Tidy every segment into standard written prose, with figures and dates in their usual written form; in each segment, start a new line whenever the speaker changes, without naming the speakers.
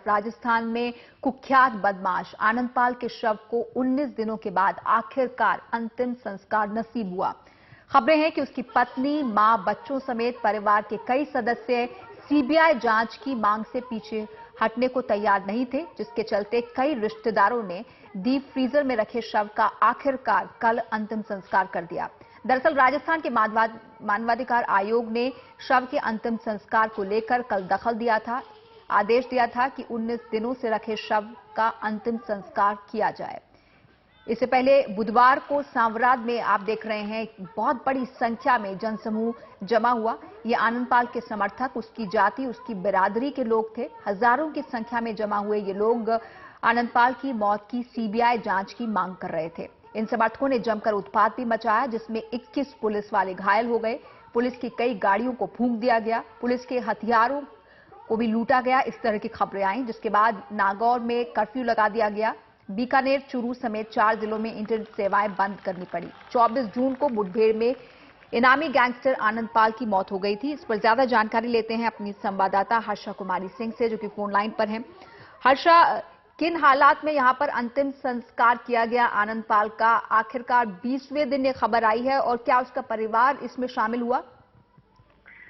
राजस्थान में कुख्यात बदमाश आनंदपाल के शव को 19 दिनों के बाद आखिरकार अंतिम संस्कार नसीब हुआ। खबरें हैं कि उसकी पत्नी, मां, बच्चों समेत परिवार के कई सदस्य सीबीआई जांच की मांग से पीछे हटने को तैयार नहीं थे, जिसके चलते कई रिश्तेदारों ने डीप फ्रीजर में रखे शव का आखिरकार कल अंतिम संस्कार कर दिया। दरअसल राजस्थान के मानवाधिकार आयोग ने शव के अंतिम संस्कार को लेकर कल दखल दिया था, आदेश दिया था कि 19 दिनों से रखे शव का अंतिम संस्कार किया जाए। इससे पहले बुधवार को सांवराद में आप देख रहे हैं बहुत बड़ी संख्या में जनसमूह जमा हुआ। ये आनंदपाल के समर्थक, उसकी जाति, उसकी बिरादरी के लोग थे। हजारों की संख्या में जमा हुए ये लोग आनंदपाल की मौत की सीबीआई जांच की मांग कर रहे थे। इन समर्थकों ने जमकर उत्पात भी मचाया, जिसमें 21 पुलिस वाले घायल हो गए। पुलिस की कई गाड़ियों को फूंक दिया गया, पुलिस के हथियारों को भी लूटा गया, इस तरह की खबरें आई, जिसके बाद नागौर में कर्फ्यू लगा दिया गया। बीकानेर, चूरू समेत 4 जिलों में इंटरनेट सेवाएं बंद करनी पड़ी। 24 जून को मुठभेड़ में इनामी गैंगस्टर आनंदपाल की मौत हो गई थी। इस पर ज्यादा जानकारी लेते हैं अपनी संवाददाता हर्षा कुमारी सिंह से, जो कि फोन लाइन पर हैं। हर्षा, किन हालात में यहां पर अंतिम संस्कार किया गया आनंदपाल का? आखिरकार 20वें दिन ये खबर आई है और क्या उसका परिवार इसमें शामिल हुआ?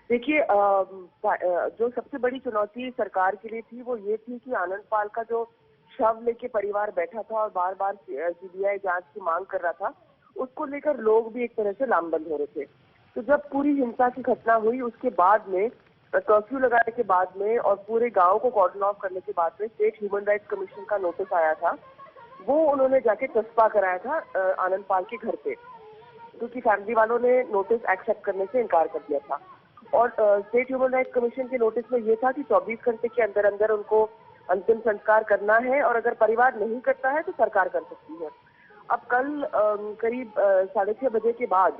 देखिए, जो सबसे बड़ी चुनौती सरकार के लिए थी वो ये थी कि आनंदपाल का जो शव लेके परिवार बैठा था और बार बार सीबीआई जांच की मांग कर रहा था, उसको लेकर लोग भी एक तरह से लामबंद हो रहे थे। तो जब पूरी हिंसा की घटना हुई, उसके बाद में कर्फ्यू लगाने के बाद में और पूरे गांव को कॉर्डन ऑफ करने के बाद में स्टेट ह्यूमन राइट्स कमीशन का नोटिस आया था। वो उन्होंने जाके चस्पा कराया था आनंदपाल के घर पे, क्योंकि फैमिली वालों ने नोटिस एक्सेप्ट करने से इनकार कर दिया था। और स्टेट ह्यूमन राइट्स कमीशन के नोटिस में ये था कि 24 घंटे के अंदर अंदर उनको अंतिम संस्कार करना है और अगर परिवार नहीं करता है तो सरकार कर सकती है। अब कल करीब 6:30 बजे के बाद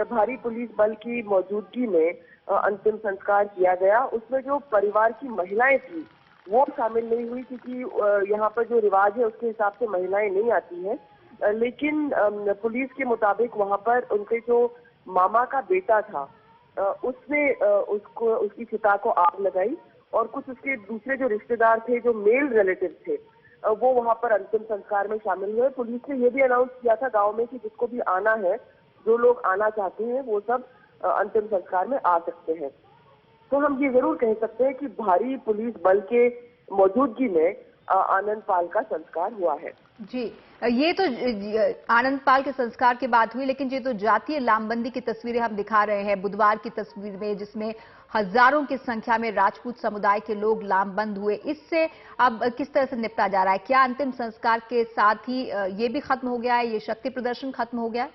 भारी पुलिस बल की मौजूदगी में अंतिम संस्कार किया गया। उसमें जो परिवार की महिलाएं थी वो शामिल नहीं हुई, क्योंकि यहाँ पर जो रिवाज है उसके हिसाब से महिलाएं नहीं आती हैं। लेकिन पुलिस के मुताबिक वहाँ पर उनके जो मामा का बेटा था उसने उसकी चिता को आग लगाई और कुछ उसके दूसरे जो रिश्तेदार थे, जो मेल रिलेटिव थे, वो वहां पर अंतिम संस्कार में शामिल हुए। पुलिस ने ये भी अनाउंस किया था गांव में कि जिसको भी आना है, जो लोग आना चाहते हैं वो सब अंतिम संस्कार में आ सकते हैं। तो हम ये जरूर कह सकते हैं कि भारी पुलिस बल के मौजूदगी में आनंदपाल का संस्कार हुआ है।
जी, ये तो आनंदपाल के संस्कार की बात हुई, लेकिन ये तो जातीय लामबंदी की तस्वीरें हम दिखा रहे हैं बुधवार की तस्वीर में, जिसमें हजारों की संख्या में राजपूत समुदाय के लोग लामबंद हुए। इससे अब किस तरह से निपटा जा रहा है? क्या अंतिम संस्कार के साथ ही ये भी खत्म हो गया है, ये शक्ति प्रदर्शन खत्म हो गया?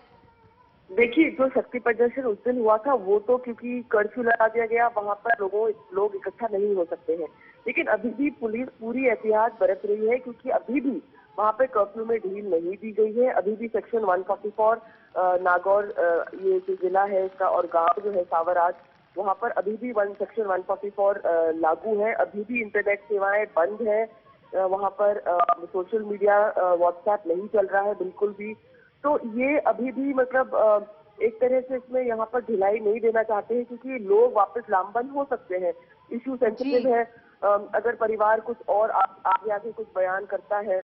देखिए, जो शक्ति प्रदर्शन उस दिन हुआ था वो तो क्योंकि कर्फ्यू लगा दिया गया, वहां पर लोग इकट्ठा नहीं हो सकते हैं। लेकिन अभी भी पुलिस पूरी एहतियात बरत रही है, क्योंकि अभी भी वहां पे कर्फ्यू में ढील नहीं दी गई है। अभी भी सेक्शन 144 नागौर ये जो जिला है इसका और गांव जो है सावराज, वहां पर अभी भी सेक्शन 144 लागू है। अभी भी इंटरनेट सेवाएं बंद है। वहां पर सोशल मीडिया, व्हाट्सएप नहीं चल रहा है बिल्कुल भी। तो ये अभी भी मतलब एक तरह से इसमें यहाँ पर ढिलाई नहीं देना चाहते हैं, क्योंकि लोग वापस लामबंद हो सकते हैं। इश्यू सेंसिटिव है। अगर परिवार कुछ और आगे आगे कुछ बयान करता है